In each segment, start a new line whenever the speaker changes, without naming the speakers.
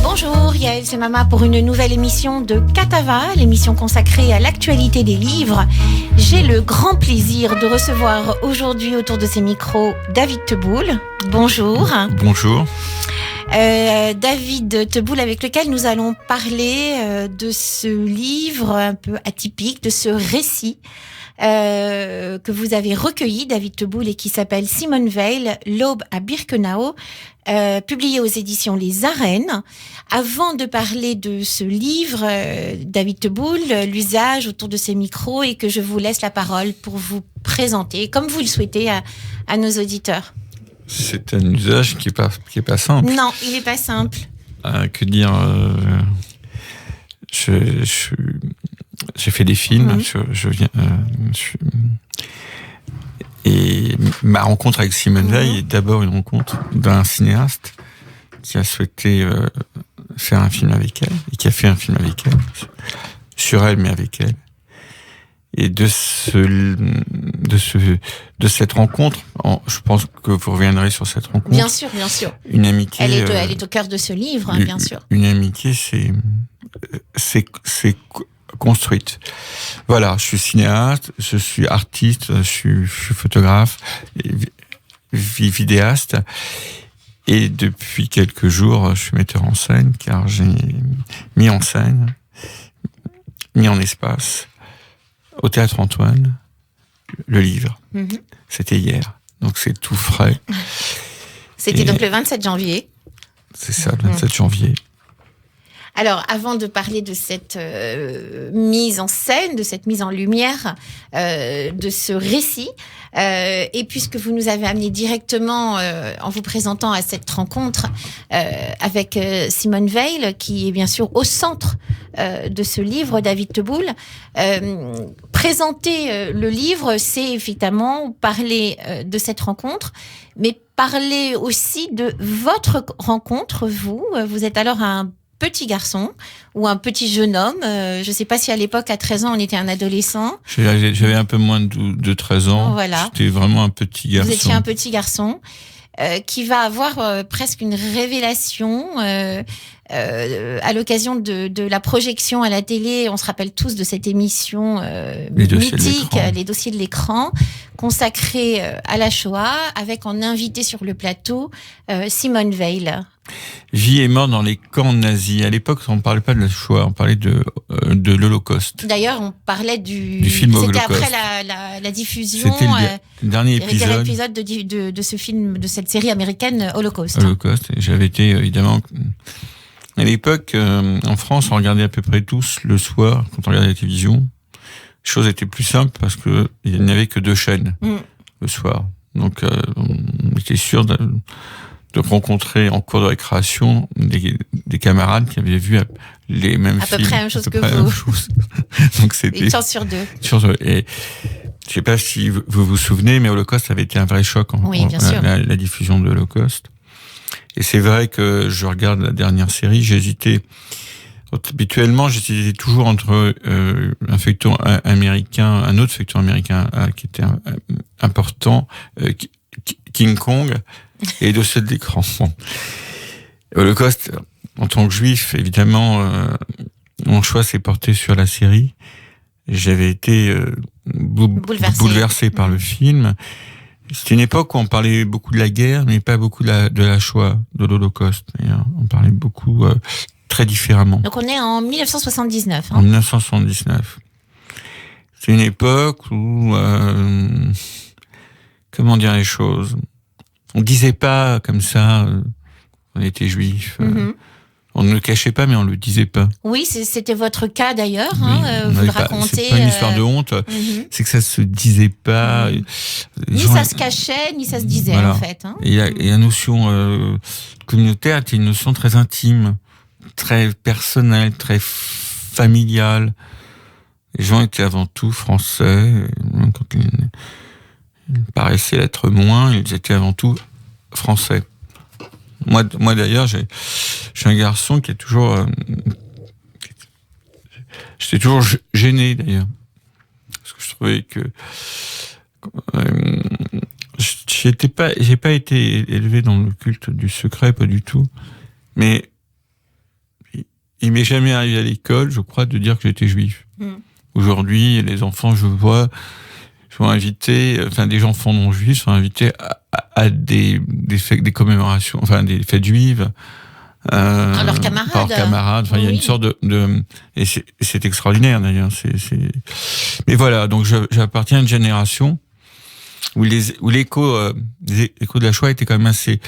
Bonjour, Yael, c'est Mama pour une nouvelle émission de Catava, l'émission consacrée à l'actualité des livres. J'ai le grand plaisir de recevoir aujourd'hui autour de ces micros David Teboul. Bonjour.
Bonjour.
David Teboul, avec lequel nous allons parler de ce livre un peu atypique, de ce récit que vous avez recueilli, David Teboul, et qui s'appelle Simone Weil, L'aube à Birkenau, publié aux éditions Les Arènes. Avant de parler de ce livre, David Teboul, l'usage autour de ces micros, et que je vous laisse la parole pour vous présenter, comme vous le souhaitez, à nos auditeurs.
C'est un usage qui est pas simple.
Non, il n'est pas simple.
Que dire j'ai fait des films. Et ma rencontre avec Simone Weil est d'abord une rencontre d'un cinéaste qui a souhaité faire un film avec elle et qui a fait un film avec elle, sur elle mais avec elle. Et de cette rencontre, je pense que vous reviendrez sur cette rencontre.
Bien sûr, bien sûr.
Une amitié.
Elle est au cœur de ce livre, hein, bien sûr.
Une amitié, c'est construite. Voilà, je suis cinéaste, je suis artiste, je suis photographe, vidéaste. Et depuis quelques jours, je suis metteur en scène, car j'ai mis en scène, mis en espace, au Théâtre Antoine, le livre. C'était hier, donc c'est tout frais.
C'était donc le 27 janvier.
C'est ça, le 27 janvier.
Alors, avant de parler de cette mise en scène, de cette mise en lumière de ce récit, et puisque vous nous avez amené directement en vous présentant à cette rencontre avec Simone Weil, qui est bien sûr au centre de ce livre, David Teboul, présenter le livre, c'est évidemment parler de cette rencontre, mais parler aussi de votre rencontre, vous. Vous êtes alors un petit garçon ou un petit jeune homme. Je ne sais pas si à l'époque, à 13 ans, on était un adolescent.
J'avais un peu moins de 13 ans. Voilà. J'étais vraiment un petit garçon.
Vous étiez un petit garçon qui va avoir presque une révélation à l'occasion de la projection à la télé. On se rappelle tous de cette émission mythique, Les dossiers de l'écran, consacrée à la Shoah, avec en invité sur le plateau Simone Weil.
Vie et mort dans les camps nazis. À l'époque, on ne parlait pas de la Shoah, on parlait de l'Holocauste.
D'ailleurs, on parlait du
film
C'était
Holocauste.
Après la diffusion.
C'était le dernier épisode
de ce film, de cette série américaine Holocauste.
Holocauste. Et j'avais été évidemment. À l'époque, en France, on regardait à peu près tous le soir, quand on regardait la télévision. Les choses étaient plus simples parce que il n'y avait que 2 chaînes le soir. Donc, on était sûr de rencontrer en cours de récréation des camarades qui avaient vu les mêmes films.
À peu près la même chose que vous.
Donc c'était
une chance sur 2.
Et je sais pas si vous vous souvenez, mais Holocauste avait été un vrai choc.
Oui, bien sûr.
La diffusion de Holocauste. Et c'est vrai que je regarde la dernière série, j'hésitais. Habituellement, j'hésitais toujours entre un feuilleton américain, un autre feuilleton américain qui était important, King Kong, et les dossiers de l'écran. Bon. Holocauste, en tant que juif, évidemment, mon choix s'est porté sur la série. J'avais été bouleversé par le film. C'était une époque où on parlait beaucoup de la guerre, mais pas beaucoup de la Shoah, de l'Holocauste. Et, on parlait beaucoup, très différemment.
Donc on est en 1979.
En 1979. C'est une époque où, comment dire les choses, on disait pas comme ça, on était juif. On ne le cachait pas, mais on le disait pas.
Oui, c'était votre cas d'ailleurs.
Oui,
vous le racontez.
C'est pas une histoire de honte. C'est que ça se disait pas.
Ni ça se cachait, ni ça se disait en fait.
Et la notion communautaire était une notion très intime, très personnelle, très familiale. Les gens étaient avant tout français. Quand ils paraissaient l'être moins, ils étaient avant tout français. Moi d'ailleurs, je suis un garçon qui est toujours... j'étais toujours gêné, d'ailleurs. Parce que je trouvais que j'ai pas été élevé dans le culte du secret, pas du tout. Mais il m'est jamais arrivé à l'école, je crois, de dire que j'étais juif. Aujourd'hui, les enfants, je vois, sont invités, enfin des enfants non juifs sont invités à des commémorations, enfin des fêtes juives.
Leurs camarades.
Par camarades. Enfin, il y a une sorte de et c'est extraordinaire d'ailleurs. Mais voilà, donc j'appartiens à une génération où l'écho de la Shoah était quand même assez.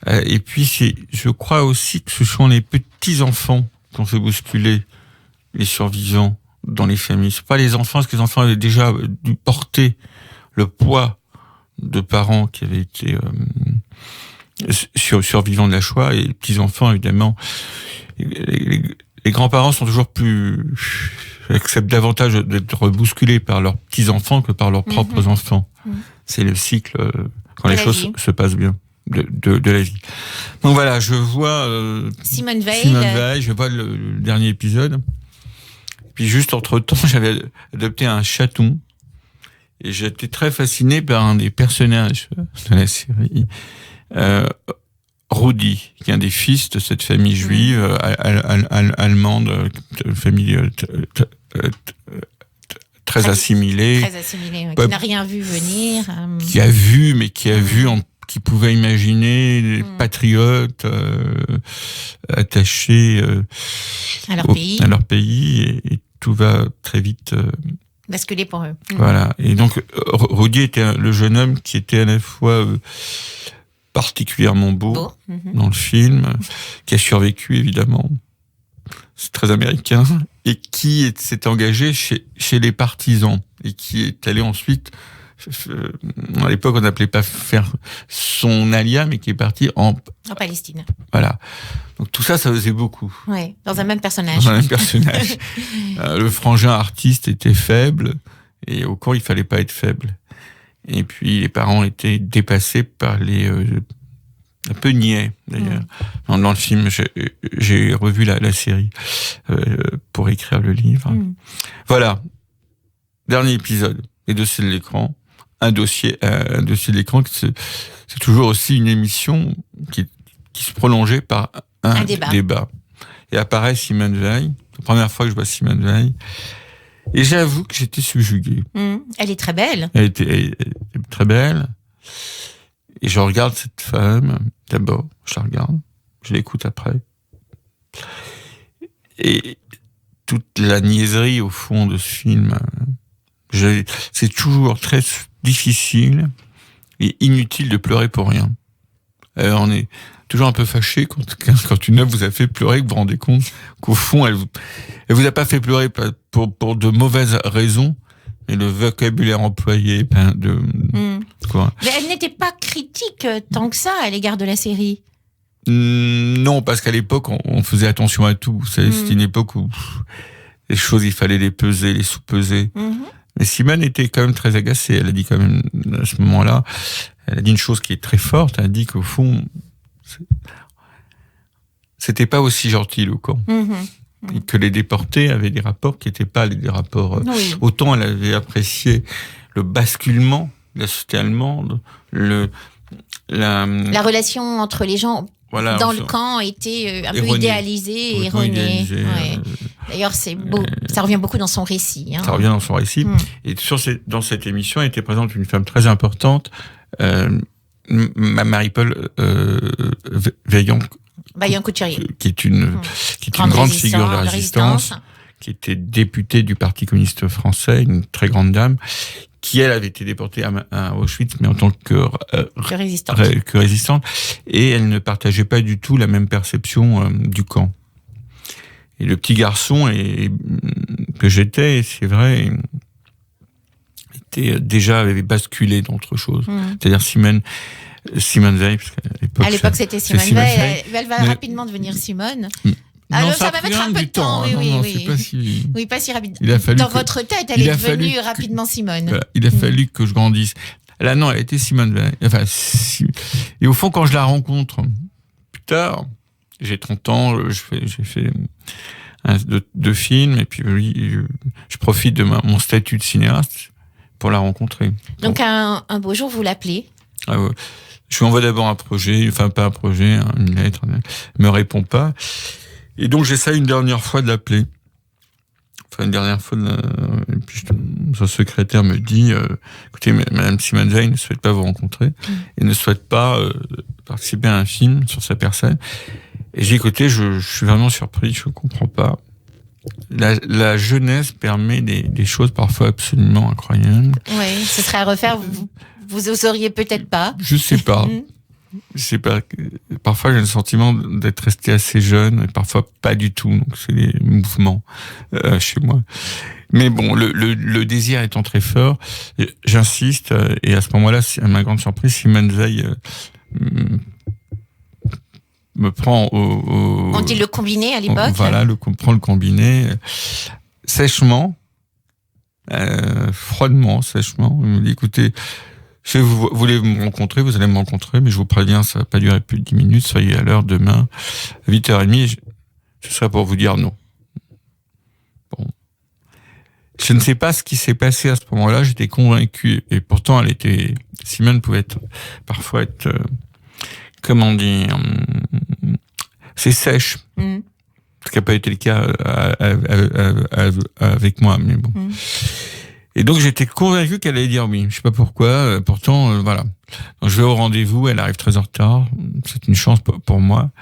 Et puis je crois aussi que ce sont les petits enfants qui ont fait bousculer les survivants dans les familles. C'est pas les enfants, parce que les enfants avaient déjà dû porter le poids de parents qui avaient été survivants de la Shoah, et les petits enfants évidemment. Les grands-parents sont toujours acceptent davantage d'être bousculés par leurs petits enfants que par leurs propres enfants. C'est le cycle quand les choses se passent bien. De la vie. Donc voilà, je vois
Simone Veil,
je vois le dernier épisode. Puis juste entre-temps, j'avais adopté un chaton et j'étais très fasciné par un des personnages de la série, Rudi, qui est un des fils de cette famille juive allemande, famille très assimilée.
Très assimilée, qui n'a rien vu venir.
Qui a vu, mais qui a vu qui pouvait imaginer les patriotes attachés
à leur pays,
et tout va très vite
basculer pour eux.
Voilà. Et donc Rudi était le jeune homme qui était à la fois particulièrement beau dans le film, qui a survécu évidemment, c'est très américain, et qui s'est engagé chez les partisans et qui est allé ensuite. À l'époque, on n'appelait pas faire son alia, mais qui est parti en
Palestine.
Voilà. Donc tout ça faisait beaucoup.
Ouais, dans un même personnage.
Le frangin artiste était faible, et au cours, il fallait pas être faible. Et puis, les parents étaient dépassés par un peu niais, d'ailleurs. Dans le film, j'ai revu la série pour écrire le livre. Voilà. Dernier épisode. Les dossiers de l'écran. Un dossier de l'écran, c'est toujours aussi une émission qui se prolongeait par un débat. Et apparaît Simone Veil. La première fois que je vois Simone Veil. Et j'avoue que j'étais subjugué.
Elle est très belle.
Elle était très belle. Et je regarde cette femme. D'abord, je la regarde. Je l'écoute après. Et toute la niaiserie, au fond, de ce film... c'est toujours très difficile et inutile de pleurer pour rien. On est toujours un peu fâché quand une œuvre vous a fait pleurer, que vous vous rendez compte qu'au fond, elle vous a pas fait pleurer pour de mauvaises raisons, mais le vocabulaire employé, quoi.
Mais elle n'était pas critique tant que ça à l'égard de la série.
Non, parce qu'à l'époque, on faisait attention à tout. C'était une époque où les choses, il fallait les peser, les sous-peser. Mais Simone était quand même très agacée. Elle a dit quand même, à ce moment-là, elle a dit une chose qui est très forte. Elle a dit qu'au fond, c'était pas aussi gentil le camp. Et que les déportés avaient des rapports qui n'étaient pas des rapports... Autant elle avait apprécié le basculement de la société allemande, la relation
entre les gens... Voilà, dans le camp était un peu idéalisé et erroné. D'ailleurs, c'est beau. Ça revient beaucoup dans son récit.
Ça revient dans son récit. Et dans cette émission, était présente une femme très importante, Marie-Paul
Vaillant-Couturier,
qui est une grande figure de la résistance, qui était députée du Parti communiste français, une très grande dame, qui, elle, avait été déportée à Auschwitz, mais en tant que résistante. Et elle ne partageait pas du tout la même perception du camp. Et le petit garçon que j'étais, c'est vrai, avait basculé dans autre chose. C'est-à-dire Simone Veil, parce
qu'à l'époque, c'était Simone Veil. Elle va rapidement devenir Simone. Alors, ça va mettre un peu de temps. Oui, pas si rapide. Dans votre tête, elle est devenue rapidement Simone.
Voilà, il a fallu que je grandisse. Là, non, elle était Simone Veil. Enfin, et au fond, quand je la rencontre plus tard, j'ai 30 ans, j'ai fait deux films, et puis je profite de mon statut de cinéaste pour la rencontrer.
Donc un beau jour, vous l'appelez.
Ah ouais. Je lui envoie d'abord un projet, enfin pas un projet, une lettre, elle me répond pas. Et donc j'essaie une dernière fois de l'appeler. Enfin une dernière fois, et puis son secrétaire me dit, écoutez, Madame Simone Veil ne souhaite pas vous rencontrer et ne souhaite pas participer à un film sur sa personne. Et j'ai écouté, je suis vraiment surpris, je comprends pas. La jeunesse permet des choses parfois absolument incroyables.
Oui, ce serait à refaire. Vous oseriez peut-être pas.
Je sais pas. Je sais pas. Parfois, j'ai le sentiment d'être resté assez jeune, et parfois pas du tout. Donc, c'est des mouvements chez moi. Mais bon, le désir étant très fort, j'insiste. Et à ce moment-là, à ma grande surprise, Simone Veil me prend
On dit le combiné à l'époque.
Voilà, prend le combiné sèchement, froidement, sèchement. Il me dit, écoutez, si vous voulez me rencontrer, vous allez me rencontrer, mais je vous préviens, ça va pas durer plus de 10 minutes, soyez à l'heure demain, à 8h30, ce sera pour vous dire non. Bon. Je ne sais pas ce qui s'est passé à ce moment-là, j'étais convaincu, et pourtant Simone pouvait parfois être, comment dire, c'est sèche. Ce qui n'a pas été le cas avec moi, mais bon. Et donc j'étais convaincu qu'elle allait dire oui. Je sais pas pourquoi. Pourtant, voilà. Donc, je vais au rendez-vous. Elle arrive très en retard. C'est une chance pour moi.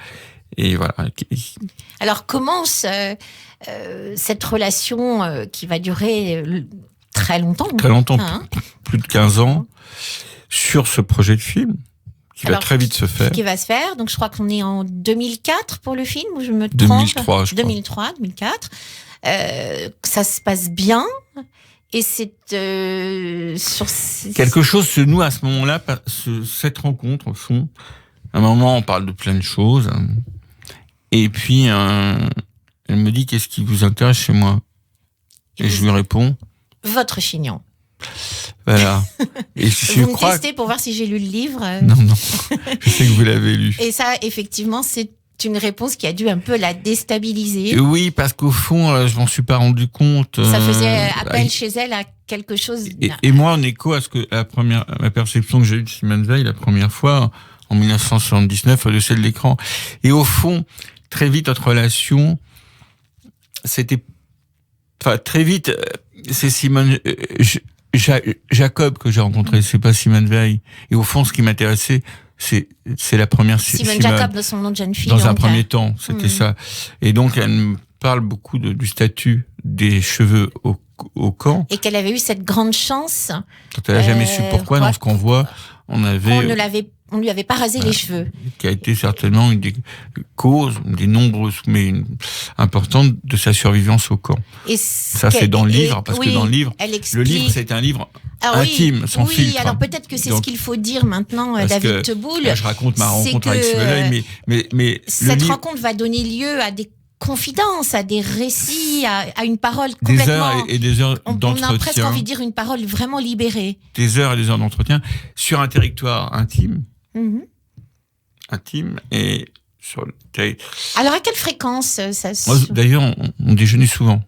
Et voilà.
Alors commence cette relation qui va durer très longtemps.
Très longtemps, plus de 15 ans, sur ce projet de film qui va très vite se faire.
Qui va se faire. Donc je crois qu'on est en 2004 pour le film, ou je me trompe.
2003, je crois.
2003, 2004. Ça se passe bien. Et c'est sur
quelque chose se noue à ce moment-là, cette rencontre au fond. À un moment, on parle de plein de choses, et puis elle me dit, qu'est-ce qui vous intéresse chez moi? Et je lui réponds,
votre chignon.
Voilà. Et
vous me testez pour voir si j'ai lu le livre.
Non, je sais que vous l'avez lu.
Et ça, effectivement, c'est une réponse qui a dû un peu la déstabiliser.
Oui, parce qu'au fond, je m'en suis pas rendu compte.
Ça faisait appel chez elle à quelque chose.
Et moi, en écho à ce que la perception que j'ai eue de Simone Veil la première fois, en 1979, au-dessus de l'écran. Et au fond, très vite, notre relation, très vite, c'est Simone, Jacob que j'ai rencontré, c'est pas Simone Veil. Et au fond, ce qui m'intéressait, c'est la première
Simone Jacob, de son nom de jeune fille.
Dans un premier temps, c'était ça. Et donc, elle me parle beaucoup du statut des cheveux au camp.
Et qu'elle avait eu cette grande chance.
Quand elle n'a jamais su pourquoi, dans ce qu'on voit, on lui avait pas rasé les cheveux. Qui a été certainement une des causes, des nombreuses, mais importantes, de sa survivance au camp.
Et
ça, c'est dans le livre, parce que dans le livre, le livre, c'est un livre intime, sans filtre.
Oui, alors peut-être que c'est ce qu'il faut dire maintenant, David Teboul.
Je raconte ma rencontre avec Simone, mais
cette rencontre va donner lieu à des confidences, à des récits, à une parole complètement...
Des heures et des heures d'entretien.
On a presque envie de dire une parole vraiment libérée.
Des heures et des heures d'entretien sur un territoire intime. Intime et sur le territoire...
Alors à quelle fréquence ça se...
Moi, d'ailleurs, on déjeunait souvent.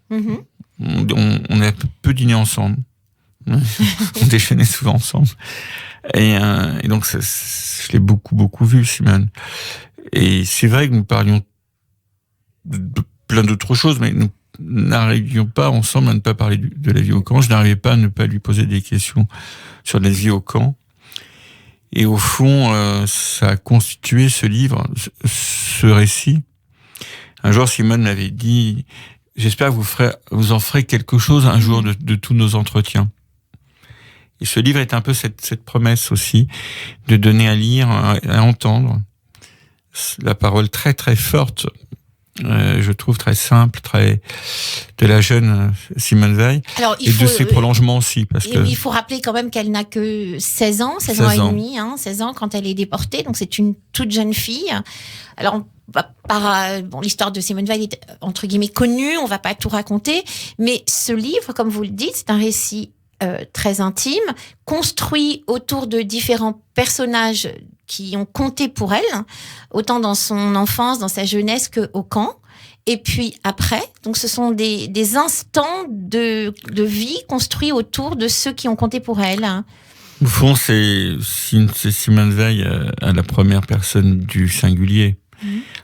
On a peu dîné ensemble. On déjeunait souvent ensemble. Et donc, je l'ai beaucoup vu, Simone. Et c'est vrai que nous parlions de plein d'autres choses, mais nous n'arrivions pas ensemble à ne pas parler de la vie au camp. Je n'arrivais pas à ne pas lui poser des questions sur la vie au camp. Et au fond, ça a constitué ce livre, ce récit. Un jour, Simone m'avait dit, j'espère que vous en ferez quelque chose un jour de tous nos entretiens. Et ce livre est un peu cette promesse aussi, de donner à lire, à entendre la parole très très forte, je trouve très simple, de la jeune Simone Veil.
Alors,
de ses prolongements aussi. Parce que
il faut rappeler quand même qu'elle n'a que 16 ans et demi, 16 ans quand elle est déportée, donc c'est une toute jeune fille. Alors, l'histoire de Simone Veil est entre guillemets connue, on va pas tout raconter, mais ce livre, comme vous le dites, c'est un récit très intime, construit autour de différents personnages qui ont compté pour elle, autant dans son enfance, dans sa jeunesse qu'au camp. et puis après. Donc ce sont des instants de vie construits autour de ceux qui ont compté pour elle.
Au fond, c'est Simone Veil à la première personne du singulier.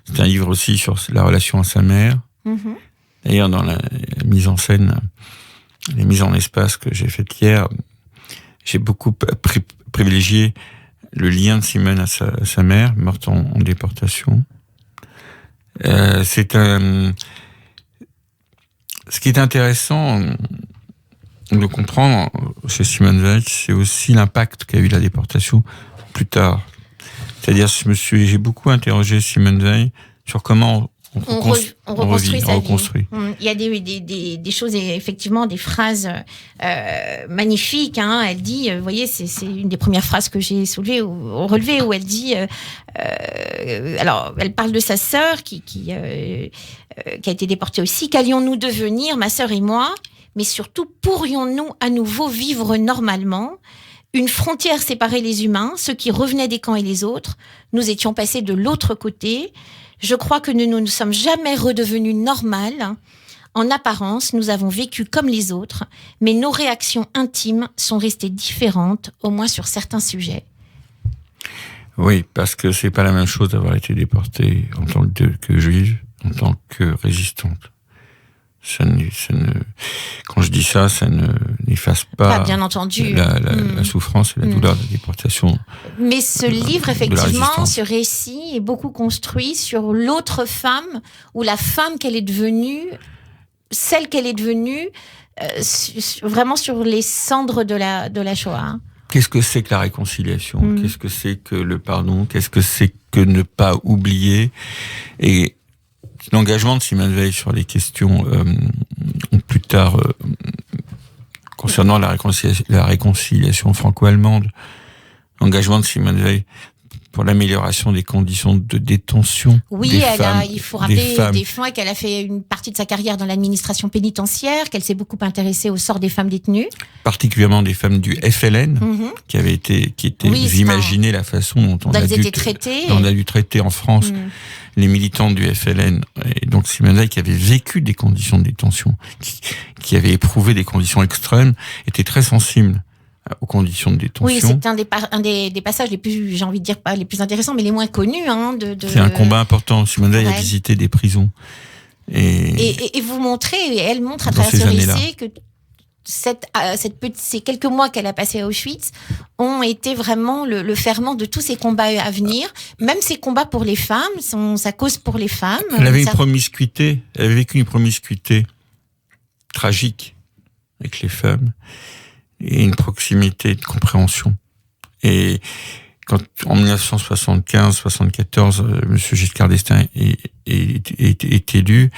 C'est un livre aussi sur la relation à sa mère. D'ailleurs, dans la mise en scène, les mises en espace que j'ai faites hier, j'ai beaucoup privilégié le lien de Simone à sa mère, morte en déportation. Ce qui est intéressant de comprendre chez Simone Veil, c'est aussi l'impact qu'a eu la déportation plus tard. C'est-à-dire, j'ai beaucoup interrogé Simone Veil sur comment on reconstruit sa vie.
Il y a des choses, effectivement, des phrases magnifiques. Elle dit, vous voyez, c'est une des premières phrases que j'ai relevées, où elle dit, alors, elle parle de sa sœur qui a été déportée aussi. Qu'allions-nous devenir, ma sœur et moi ? Mais surtout, pourrions-nous à nouveau vivre normalement ? Une frontière séparait les humains, ceux qui revenaient des camps et les autres. Nous étions passés de l'autre côté. Je crois que nous ne sommes jamais redevenus normales. En apparence, nous avons vécu comme les autres, mais nos réactions intimes sont restées différentes, au moins sur certains sujets.
Oui, parce que c'est pas la même chose d'avoir été déportée en tant que juive, en tant que résistante. Quand je dis ça n'efface pas
bien entendu
la souffrance et la douleur de la déportation.
Mais ce livre, effectivement, ce récit est beaucoup construit sur l'autre femme, ou la femme qu'elle est devenue, celle qu'elle est devenue, vraiment sur les cendres de la Shoah.
Qu'est-ce que c'est que la réconciliation ? Qu'est-ce que c'est que le pardon ? Qu'est-ce que c'est que ne pas oublier ? Et l'engagement de Simone Veil sur les questions plus tard concernant la réconciliation franco-allemande, l'engagement de Simone Veil pour l'amélioration des conditions de détention.
Oui, il faut rappeler des fois qu'elle a fait une partie de sa carrière dans l'administration pénitentiaire, qu'elle s'est beaucoup intéressée au sort des femmes détenues.
Particulièrement des femmes du FLN, qui étaient vous imaginez la façon dont on a dû traiter en France les militants du FLN. Et donc Simone Veil, qui avait vécu des conditions de détention, qui avait éprouvé des conditions extrêmes, était très sensible aux conditions de détention.
Oui, c'est un des passages les plus, j'ai envie de dire, pas les plus intéressants, mais les moins connus.
C'est un combat important. Simone Veil a visité des prisons.
Et vous montrez, et elle montre à travers ce récit que ces quelques mois qu'elle a passés à Auschwitz ont été vraiment le ferment de tous ces combats à venir, même ces combats pour les femmes, sa cause pour les femmes.
Elle avait vécu une promiscuité tragique avec les femmes, et une proximité de compréhension. Et quand, en 1975-74, M. Giscard d'Estaing est élu,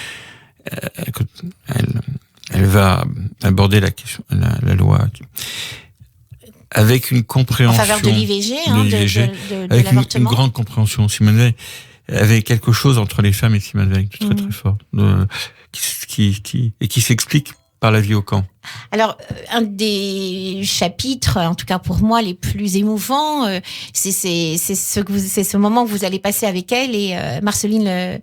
elle va aborder la loi avec une compréhension.
En faveur de l'IVG, de
avec
l'avortement.
Une grande compréhension. Simone Veil avait quelque chose entre les femmes et Simone Veil, très très fort, qui s'explique par la vie au camp.
Alors, un des chapitres, en tout cas pour moi, les plus émouvants, c'est ce moment que vous allez passer avec elle et Marceline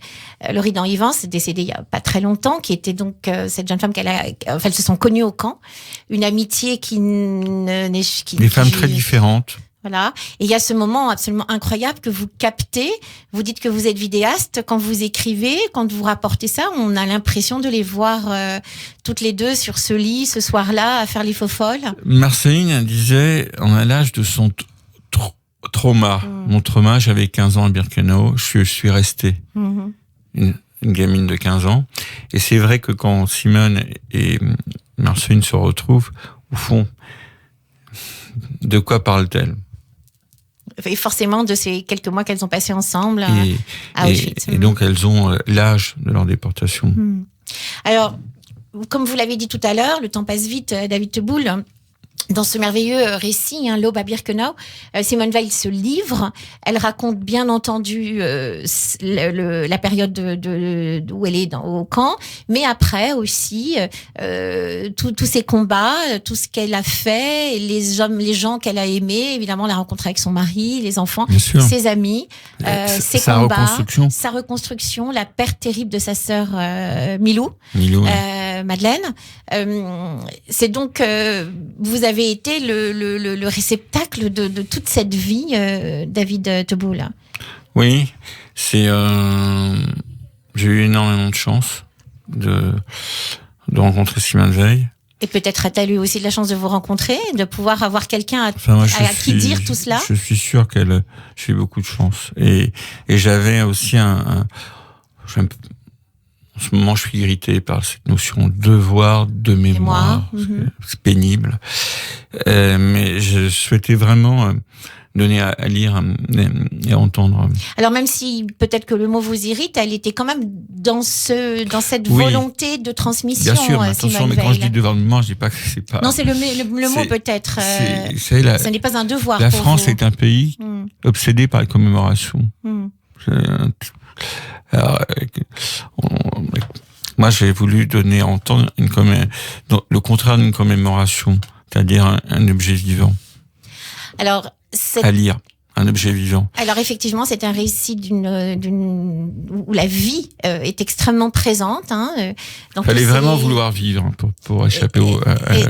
Loridan-Ivens, décédée il y a pas très longtemps, qui était donc cette jeune femme elles se sont connues au camp, une amitié
des femmes très différentes.
Voilà. Et il y a ce moment absolument incroyable que vous captez. Vous dites que vous êtes vidéaste. Quand vous écrivez, quand vous rapportez ça, on a l'impression de les voir toutes les deux sur ce lit, ce soir-là, à faire les faux folles.
Marceline disait, on a l'âge de son trauma. Mon trauma, j'avais 15 ans à Birkenau, je suis restée. Une gamine de 15 ans. Et c'est vrai que quand Simone et Marceline se retrouvent, au fond, de quoi parle-t-elle ?
Et forcément de ces quelques mois qu'elles ont passés ensemble à Auschwitz.
Et donc elles ont l'âge de leur déportation.
Alors, comme vous l'avez dit tout à l'heure, le temps passe vite, David Teboul. Dans ce merveilleux récit, L'Aube à Birkenau, Simone Weil se livre. Elle raconte bien entendu la période où elle est au camp, mais après aussi tous ses combats, tout ce qu'elle a fait, les gens qu'elle a aimés, évidemment la rencontre avec son mari, les enfants, ses amis, ses combats, sa reconstruction, la perte terrible de sa sœur Milou, Madeleine. C'est donc vous avez été le réceptacle de toute cette vie, David Teboul.
Oui, j'ai eu énormément de chance de rencontrer Simone Weil.
Et peut-être a-t-elle eu aussi de la chance de vous rencontrer, de pouvoir avoir quelqu'un à qui dire tout cela.
Je suis sûr j'ai eu beaucoup de chance. Et j'avais aussi en ce moment, je suis irrité par cette notion de devoir, de mémoire. C'est pénible. Mais je souhaitais vraiment donner à lire et à entendre.
Alors même si peut-être que le mot vous irrite, elle était quand même dans cette volonté de transmission.
Bien sûr, mais attention, mais quand je dis devoir de mémoire, je dis pas que c'est pas.
Non, c'est le mot peut-être. Ce n'est pas un devoir.
La France est un pays obsédé par la commémoration. Alors, moi, j'ai voulu donner à entendre le contraire d'une commémoration, c'est-à-dire un objet vivant.
Alors,
à lire, un objet vivant.
Alors effectivement, c'est un récit où la vie est extrêmement présente.
Il fallait vraiment vouloir vivre pour échapper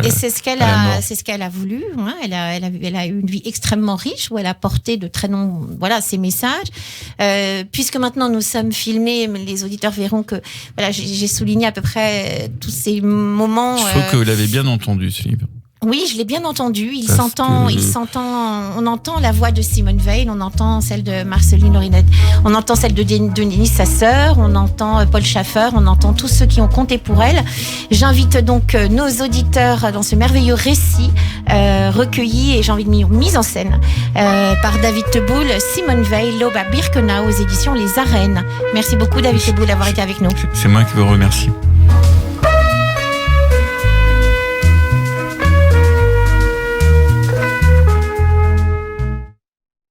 et c'est ce qu'elle a, c'est ce qu'elle a voulu. Elle a eu une vie extrêmement riche où elle a porté de très nombreux, ses messages. Puisque maintenant nous sommes filmés, les auditeurs verront que j'ai souligné à peu près tous ces moments.
Je trouve que vous l'avez bien entendu ce livre.
Oui, je l'ai bien entendu. On entend la voix de Simone Weil, on entend celle de Marceline Lorinette, on entend celle de Denise, sa sœur, on entend Paul Schaffer, on entend tous ceux qui ont compté pour elle. J'invite donc nos auditeurs dans ce merveilleux récit recueilli et j'ai envie de dire mise en scène par David Teboul, Simone Weil, L'Aube à Birkenau aux éditions Les Arènes. Merci beaucoup David Teboul d'avoir été avec nous.
C'est moi qui vous remercie.